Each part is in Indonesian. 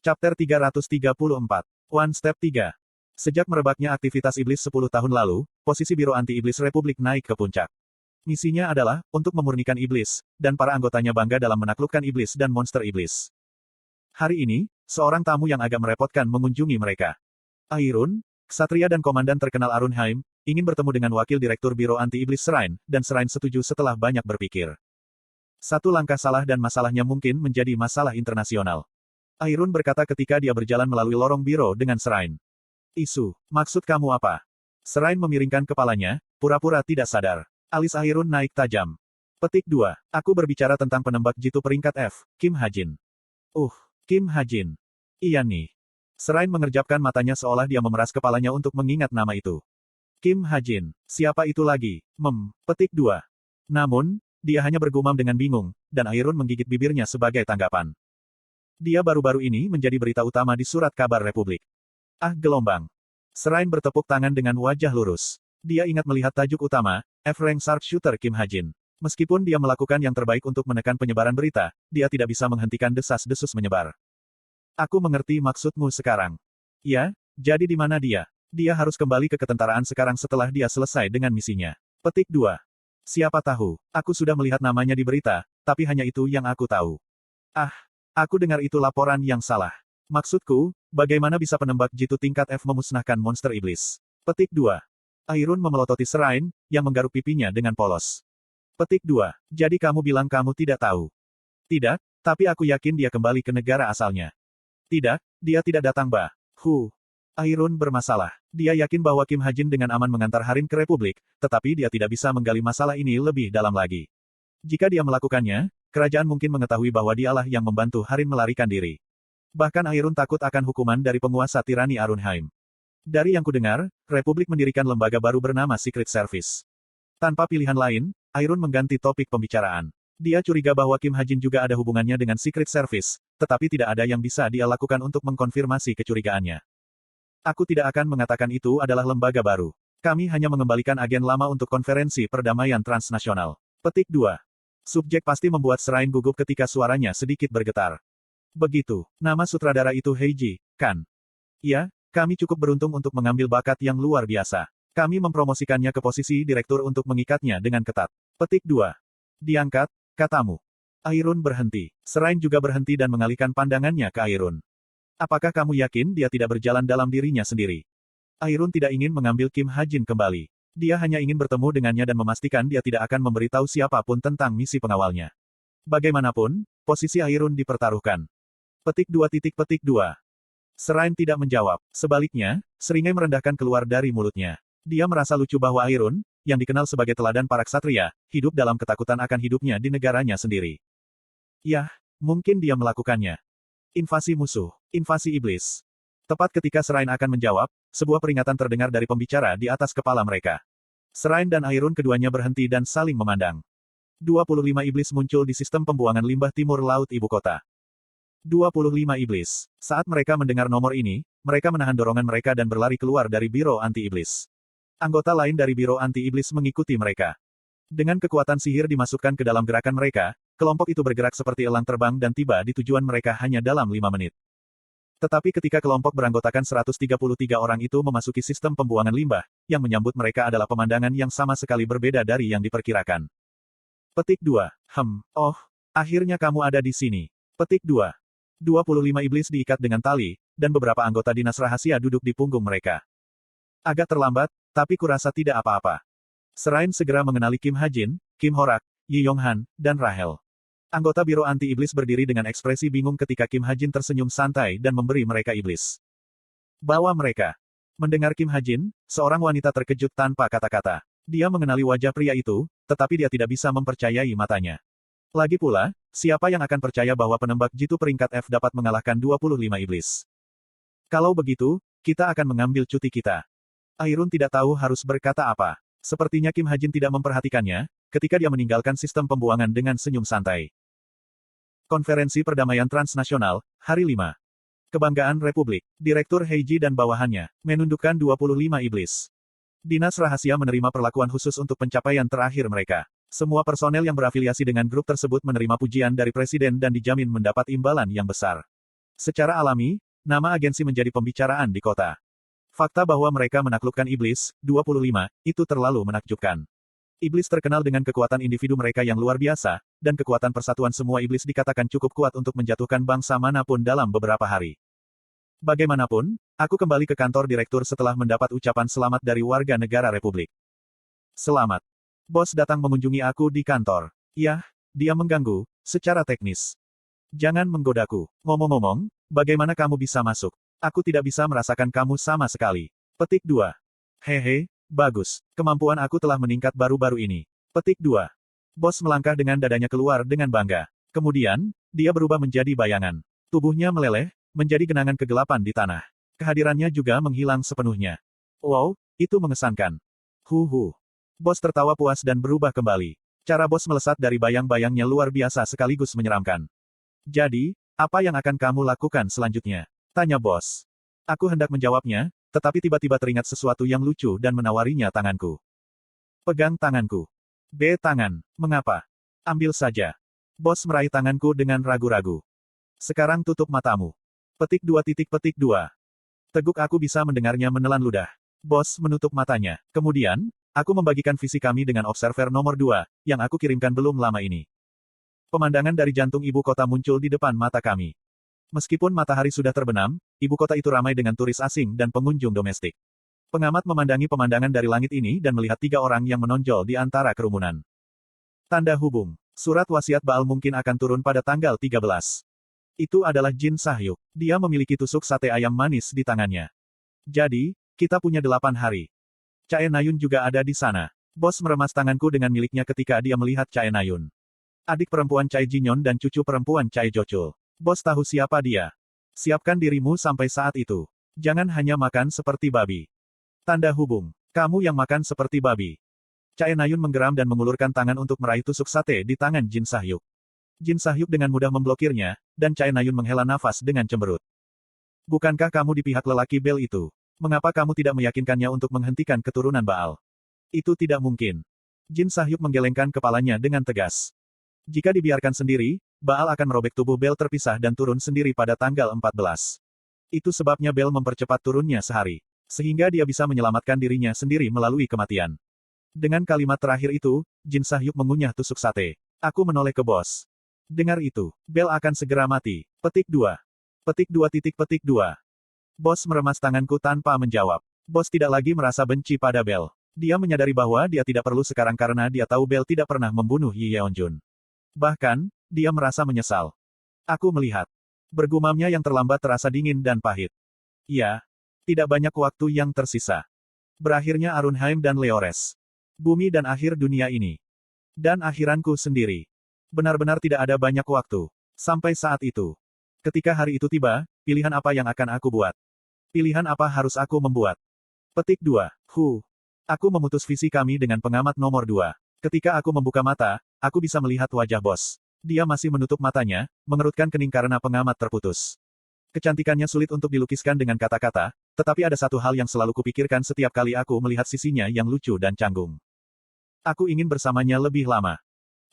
Chapter 334. One Step 3. Sejak merebaknya aktivitas iblis 10 tahun lalu, posisi Biro Anti-Iblis Republik naik ke puncak. Misinya adalah untuk memurnikan iblis, dan para anggotanya bangga dalam menaklukkan iblis dan monster iblis. Hari ini, seorang tamu yang agak merepotkan mengunjungi mereka. Airun, ksatria dan komandan terkenal Arunheim, ingin bertemu dengan wakil direktur Biro Anti-Iblis Shrine, dan Shrine setuju setelah banyak berpikir. Satu langkah salah dan masalahnya mungkin menjadi masalah internasional. Airun berkata ketika dia berjalan melalui lorong biro dengan Shrine. Isu, maksud kamu apa? Shrine memiringkan kepalanya, pura-pura tidak sadar. Alis Airun naik tajam. Petik 2. Aku berbicara tentang penembak jitu peringkat F, Kim Ha-jin. Kim Ha-jin. Iya nih. Shrine mengerjapkan matanya seolah dia memeras kepalanya untuk mengingat nama itu. Kim Ha-jin. Siapa itu lagi? Petik 2. Namun, dia hanya bergumam dengan bingung, dan Airun menggigit bibirnya sebagai tanggapan. Dia baru-baru ini menjadi berita utama di surat kabar Republik. Ah gelombang. Shrine bertepuk tangan dengan wajah lurus. Dia ingat melihat tajuk utama, F-Rank Sharpshooter Kim Ha-jin. Meskipun dia melakukan yang terbaik untuk menekan penyebaran berita, dia tidak bisa menghentikan desas-desus menyebar. Aku mengerti maksudmu sekarang. Ya, jadi di mana dia? Dia harus kembali ke ketentaraan sekarang setelah dia selesai dengan misinya. Petik 2. Siapa tahu, aku sudah melihat namanya di berita, tapi hanya itu yang aku tahu. Aku dengar itu laporan yang salah. Maksudku, bagaimana bisa penembak jitu tingkat F memusnahkan monster iblis? Petik 2. Airun memelototi Shrine, yang menggaruk pipinya dengan polos. Petik 2. Jadi kamu bilang kamu tidak tahu? Tidak, tapi aku yakin dia kembali ke negara asalnya. Tidak, dia tidak datang Airun bermasalah. Dia yakin bahwa Kim Ha-jin dengan aman mengantar Harim ke Republik, tetapi dia tidak bisa menggali masalah ini lebih dalam lagi. Jika dia melakukannya, kerajaan mungkin mengetahui bahwa dialah yang membantu Harim melarikan diri. Bahkan Airun takut akan hukuman dari penguasa tirani Arunheim. Dari yang kudengar, Republik mendirikan lembaga baru bernama Secret Service. Tanpa pilihan lain, Airun mengganti topik pembicaraan. Dia curiga bahwa Kim Ha-jin juga ada hubungannya dengan Secret Service, tetapi tidak ada yang bisa dia lakukan untuk mengkonfirmasi kecurigaannya. Aku tidak akan mengatakan itu adalah lembaga baru. Kami hanya mengembalikan agen lama untuk konferensi perdamaian transnasional. Petik 2. Subjek pasti membuat Shrine gugup ketika suaranya sedikit bergetar. Begitu, nama sutradara itu Heiji, kan? Ya, kami cukup beruntung untuk mengambil bakat yang luar biasa. Kami mempromosikannya ke posisi direktur untuk mengikatnya dengan ketat. Petik 2. Diangkat, katamu. Airun berhenti. Shrine juga berhenti dan mengalihkan pandangannya ke Airun. Apakah kamu yakin dia tidak berjalan dalam dirinya sendiri? Airun tidak ingin mengambil Kim Ha-jin kembali. Dia hanya ingin bertemu dengannya dan memastikan dia tidak akan memberitahu siapapun tentang misi pengawalnya. Bagaimanapun, posisi Airun dipertaruhkan. Petik 2. Shrine tidak menjawab. Sebaliknya, seringai merendahkan keluar dari mulutnya. Dia merasa lucu bahwa Airun, yang dikenal sebagai teladan para ksatria, hidup dalam ketakutan akan hidupnya di negaranya sendiri. Yah, mungkin dia melakukannya. Invasi musuh. Invasi iblis. Tepat ketika Shrine akan menjawab, sebuah peringatan terdengar dari pembicara di atas kepala mereka. Shrine dan Airun keduanya berhenti dan saling memandang. 25 iblis muncul di sistem pembuangan limbah timur laut ibu kota. 25 iblis. Saat mereka mendengar nomor ini, mereka menahan dorongan mereka dan berlari keluar dari Biro Anti-Iblis. Anggota lain dari Biro Anti-Iblis mengikuti mereka. Dengan kekuatan sihir dimasukkan ke dalam gerakan mereka, kelompok itu bergerak seperti elang terbang dan tiba di tujuan mereka hanya dalam 5 menit. Tetapi ketika kelompok beranggotakan 133 orang itu memasuki sistem pembuangan limbah, yang menyambut mereka adalah pemandangan yang sama sekali berbeda dari yang diperkirakan. Petik 2. Akhirnya kamu ada di sini. Petik 2. 25 iblis diikat dengan tali, dan beberapa anggota dinas rahasia duduk di punggung mereka. Agak terlambat, tapi kurasa tidak apa-apa. Shrine segera mengenali Kim Ha-jin, Kim Horak, Yi Yong-han, dan Rahel. Anggota Biro Anti-Iblis berdiri dengan ekspresi bingung ketika Kim Ha-jin tersenyum santai dan memberi mereka iblis. Bawa mereka. Mendengar Kim Ha-jin, seorang wanita terkejut tanpa kata-kata. Dia mengenali wajah pria itu, tetapi dia tidak bisa mempercayai matanya. Lagi pula, siapa yang akan percaya bahwa penembak jitu peringkat F dapat mengalahkan 25 iblis? Kalau begitu, kita akan mengambil cuti kita. Airun tidak tahu harus berkata apa. Sepertinya Kim Ha-jin tidak memperhatikannya, ketika dia meninggalkan sistem pembuangan dengan senyum santai. Konferensi Perdamaian Transnasional, Hari 5. Kebanggaan Republik. Direktur Heiji dan bawahannya, menundukkan 25 iblis. Dinas rahasia menerima perlakuan khusus untuk pencapaian terakhir mereka. Semua personel yang berafiliasi dengan grup tersebut menerima pujian dari Presiden dan dijamin mendapat imbalan yang besar. Secara alami, nama agensi menjadi pembicaraan di kota. Fakta bahwa mereka menaklukkan iblis, 25, itu terlalu menakjubkan. Iblis terkenal dengan kekuatan individu mereka yang luar biasa, dan kekuatan persatuan semua iblis dikatakan cukup kuat untuk menjatuhkan bangsa manapun dalam beberapa hari. Bagaimanapun, aku kembali ke kantor direktur setelah mendapat ucapan selamat dari warga negara Republik. Selamat. Bos datang mengunjungi aku di kantor. Yah, dia mengganggu, secara teknis. Jangan menggodaku. Ngomong-ngomong, bagaimana kamu bisa masuk? Aku tidak bisa merasakan kamu sama sekali. Petik 2. Hehe, bagus. Kemampuan aku telah meningkat baru-baru ini. Petik 2. Bos melangkah dengan dadanya keluar dengan bangga. Kemudian, dia berubah menjadi bayangan. Tubuhnya meleleh, menjadi genangan kegelapan di tanah. Kehadirannya juga menghilang sepenuhnya. Wow, itu mengesankan. Huhu. Bos tertawa puas dan berubah kembali. Cara bos melesat dari bayang-bayangnya luar biasa sekaligus menyeramkan. Jadi, apa yang akan kamu lakukan selanjutnya? Tanya bos. Aku hendak menjawabnya, tetapi tiba-tiba teringat sesuatu yang lucu dan menawarinya tanganku. Pegang tanganku. B. Tangan. Mengapa? Ambil saja. Bos meraih tanganku dengan ragu-ragu. Sekarang tutup matamu. Petik 2. Teguk aku bisa mendengarnya menelan ludah. Bos menutup matanya. Kemudian, aku membagikan visi kami dengan observer nomor 2, yang aku kirimkan belum lama ini. Pemandangan dari jantung ibu kota muncul di depan mata kami. Meskipun matahari sudah terbenam, ibu kota itu ramai dengan turis asing dan pengunjung domestik. Pengamat memandangi pemandangan dari langit ini dan melihat 3 orang yang menonjol di antara kerumunan. Tanda hubung. Surat wasiat Baal mungkin akan turun pada tanggal 13. Itu adalah Jin Sahyuk. Dia memiliki tusuk sate ayam manis di tangannya. Jadi, kita punya 8 hari. Chae Nayun juga ada di sana. Bos meremas tanganku dengan miliknya ketika dia melihat Chae Nayun. Adik perempuan Chae Jinyon dan cucu perempuan Chae Jochul. Bos tahu siapa dia. Siapkan dirimu sampai saat itu. Jangan hanya makan seperti babi. Tanda hubung. Kamu yang makan seperti babi. Chae Nayun menggeram dan mengulurkan tangan untuk meraih tusuk sate di tangan Jin Sahyuk. Jin Sahyuk dengan mudah memblokirnya, dan Chae Nayun menghela nafas dengan cemberut. Bukankah kamu di pihak lelaki Bel itu? Mengapa kamu tidak meyakinkannya untuk menghentikan keturunan Baal? Itu tidak mungkin. Jin Sahyuk menggelengkan kepalanya dengan tegas. Jika dibiarkan sendiri, Baal akan merobek tubuh Bel terpisah dan turun sendiri pada tanggal 14. Itu sebabnya Bel mempercepat turunnya sehari. Sehingga dia bisa menyelamatkan dirinya sendiri melalui kematian. Dengan kalimat terakhir itu, Jin Sahyuk mengunyah tusuk sate. Aku menoleh ke bos. Dengar itu, Bel akan segera mati. Petik 2. Petik 2. Bos meremas tanganku tanpa menjawab. Bos tidak lagi merasa benci pada Bel. Dia menyadari bahwa dia tidak perlu sekarang karena dia tahu Bel tidak pernah membunuh Yi Yeonjun. Bahkan, dia merasa menyesal. Aku melihat. Bergumamnya yang terlambat terasa dingin dan pahit. Ya, tidak banyak waktu yang tersisa. Berakhirnya Arunheim dan Leores. Bumi dan akhir dunia ini. Dan akhiranku sendiri. Benar-benar tidak ada banyak waktu. Sampai saat itu. Ketika hari itu tiba, pilihan apa yang akan aku buat? Pilihan apa harus aku membuat? Petik 2. Aku memutus visi kami dengan pengamat nomor 2. Ketika aku membuka mata, aku bisa melihat wajah bos. Dia masih menutup matanya, mengerutkan kening karena pengamat terputus. Kecantikannya sulit untuk dilukiskan dengan kata-kata, tetapi ada satu hal yang selalu kupikirkan setiap kali aku melihat sisinya yang lucu dan canggung. Aku ingin bersamanya lebih lama.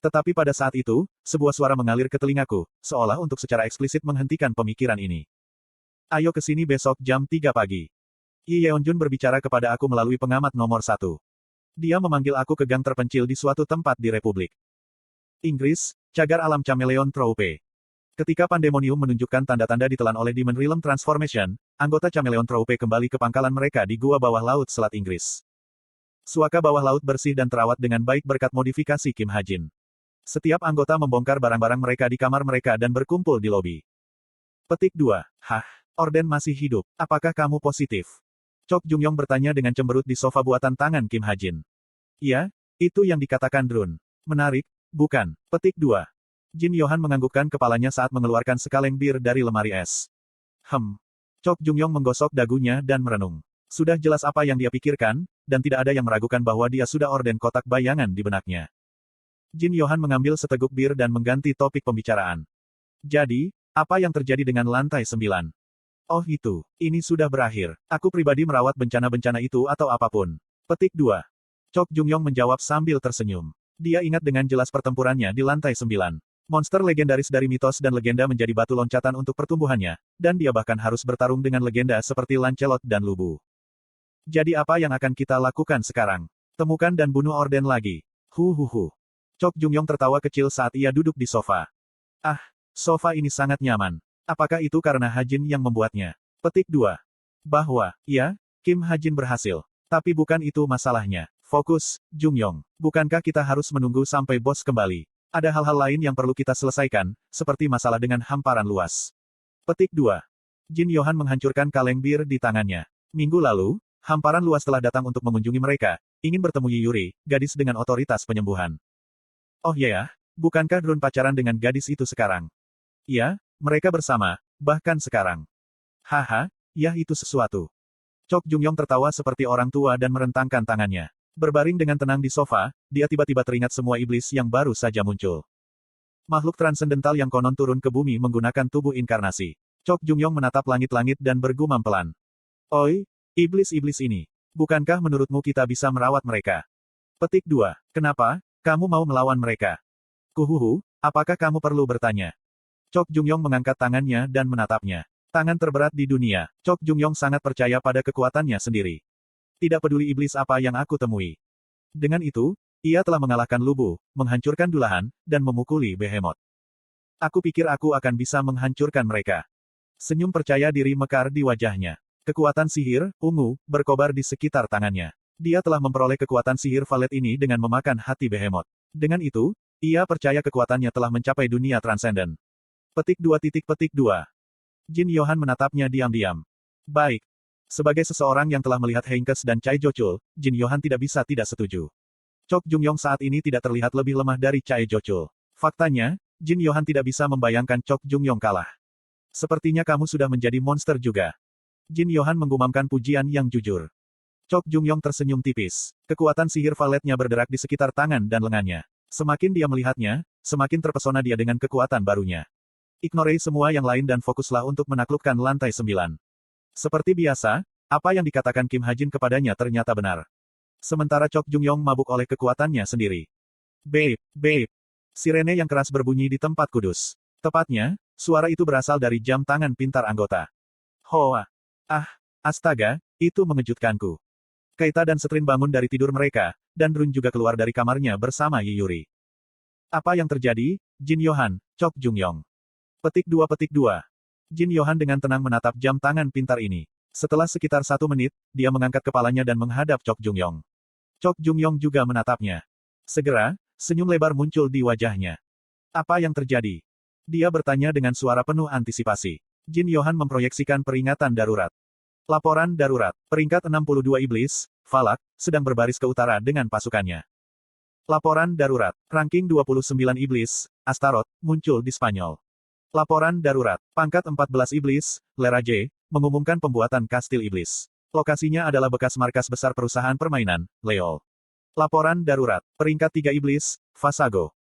Tetapi pada saat itu, sebuah suara mengalir ke telingaku, seolah untuk secara eksplisit menghentikan pemikiran ini. Ayo ke sini besok jam 3 pagi. Yi Yeonjun berbicara kepada aku melalui pengamat nomor 1. Dia memanggil aku ke gang terpencil di suatu tempat di Republik Inggris, cagar alam Chameleon Troupe. Ketika Pandemonium menunjukkan tanda-tanda ditelan oleh Demon Realm Transformation, anggota Chameleon Troupe kembali ke pangkalan mereka di gua bawah laut Selat Inggris. Suaka bawah laut bersih dan terawat dengan baik berkat modifikasi Kim Ha-jin. Setiap anggota membongkar barang-barang mereka di kamar mereka dan berkumpul di lobi. Petik 2. Hah, Orden masih hidup. Apakah kamu positif? Chok Jungyong bertanya dengan cemberut di sofa buatan tangan Kim Ha-jin. Iya, itu yang dikatakan Drun. Menarik, bukan? Petik 2. Jin Yohan menganggukkan kepalanya saat mengeluarkan sekaleng bir dari lemari es. Chok Jungyong menggosok dagunya dan merenung. Sudah jelas apa yang dia pikirkan, dan tidak ada yang meragukan bahwa dia sudah orden kotak bayangan di benaknya. Jin Yohan mengambil seteguk bir dan mengganti topik pembicaraan. Jadi, apa yang terjadi dengan lantai 9? Oh itu, ini sudah berakhir. Aku pribadi merawat bencana-bencana itu atau apapun. Petik 2. Chok Jungyong menjawab sambil tersenyum. Dia ingat dengan jelas pertempurannya di lantai 9. Monster legendaris dari mitos dan legenda menjadi batu loncatan untuk pertumbuhannya, dan dia bahkan harus bertarung dengan legenda seperti Lancelot dan Lubu. Jadi apa yang akan kita lakukan sekarang? Temukan dan bunuh Orden lagi. Huhuhu. Chok Jungyong tertawa kecil saat ia duduk di sofa. Ah, sofa ini sangat nyaman. Apakah itu karena Hajin yang membuatnya? Petik 2. Bahwa, ya, Kim Hajin berhasil. Tapi bukan itu masalahnya. Fokus, Jungyong. Bukankah kita harus menunggu sampai bos kembali? Ada hal-hal lain yang perlu kita selesaikan, seperti masalah dengan hamparan luas. Petik 2. Jin Yohan menghancurkan kaleng bir di tangannya. Minggu lalu, hamparan luas telah datang untuk mengunjungi mereka, ingin bertemu Yi Yuri, gadis dengan otoritas penyembuhan. Oh ya, bukankah Drun pacaran dengan gadis itu sekarang? Ya, mereka bersama, bahkan sekarang. Haha, ya itu sesuatu. Chok Jungyong tertawa seperti orang tua dan merentangkan tangannya. Berbaring dengan tenang di sofa, dia tiba-tiba teringat semua iblis yang baru saja muncul. Makhluk transendental yang konon turun ke bumi menggunakan tubuh inkarnasi. Chok Jungyong menatap langit-langit dan bergumam pelan. Oi, iblis-iblis ini. Bukankah menurutmu kita bisa merawat mereka? Petik 2. Kenapa, kamu mau melawan mereka? Kuhuhu, apakah kamu perlu bertanya? Chok Jungyong mengangkat tangannya dan menatapnya. Tangan terberat di dunia, Chok Jungyong sangat percaya pada kekuatannya sendiri. Tidak peduli iblis apa yang aku temui. Dengan itu, ia telah mengalahkan Lubu, menghancurkan Dulahan, dan memukuli Behemoth. Aku pikir aku akan bisa menghancurkan mereka. Senyum percaya diri mekar di wajahnya. Kekuatan sihir, ungu, berkobar di sekitar tangannya. Dia telah memperoleh kekuatan sihir valet ini dengan memakan hati Behemoth. Dengan itu, ia percaya kekuatannya telah mencapai dunia transenden. Petik 2. Jin Yohan menatapnya diam-diam. Baik. Sebagai seseorang yang telah melihat Heinkes dan Cai Jochul, Jin Yohan tidak bisa tidak setuju. Chok Jungyong saat ini tidak terlihat lebih lemah dari Cai Jochul. Faktanya, Jin Yohan tidak bisa membayangkan Chok Jungyong kalah. Sepertinya kamu sudah menjadi monster juga. Jin Yohan menggumamkan pujian yang jujur. Chok Jungyong tersenyum tipis. Kekuatan sihir valetnya berderak di sekitar tangan dan lengannya. Semakin dia melihatnya, semakin terpesona dia dengan kekuatan barunya. Ignore semua yang lain dan fokuslah untuk menaklukkan lantai 9. Seperti biasa, apa yang dikatakan Kim Hajin kepadanya ternyata benar. Sementara Chok Jungyong mabuk oleh kekuatannya sendiri. Beep, beep. Sirene yang keras berbunyi di tempat kudus. Tepatnya, suara itu berasal dari jam tangan pintar anggota. Hoa. Ah, astaga, itu mengejutkanku. Keita dan Setrin bangun dari tidur mereka, dan Drun juga keluar dari kamarnya bersama Yi Yuri. Apa yang terjadi, Jin Yohan, Chok Jungyong? Petik 2. Jin Yohan dengan tenang menatap jam tangan pintar ini. Setelah sekitar 1 menit, dia mengangkat kepalanya dan menghadap Chok Jungyong. Chok Jungyong juga menatapnya. Segera, senyum lebar muncul di wajahnya. Apa yang terjadi? Dia bertanya dengan suara penuh antisipasi. Jin Yohan memproyeksikan peringatan darurat. Laporan darurat. Peringkat 62 iblis, Falak, sedang berbaris ke utara dengan pasukannya. Laporan darurat. Ranking 29 iblis, Astaroth, muncul di Spanyol. Laporan darurat. Pangkat 14 iblis, Leraje, mengumumkan pembuatan kastil iblis. Lokasinya adalah bekas markas besar perusahaan permainan, Leol. Laporan darurat. Peringkat 3 iblis, Fasago,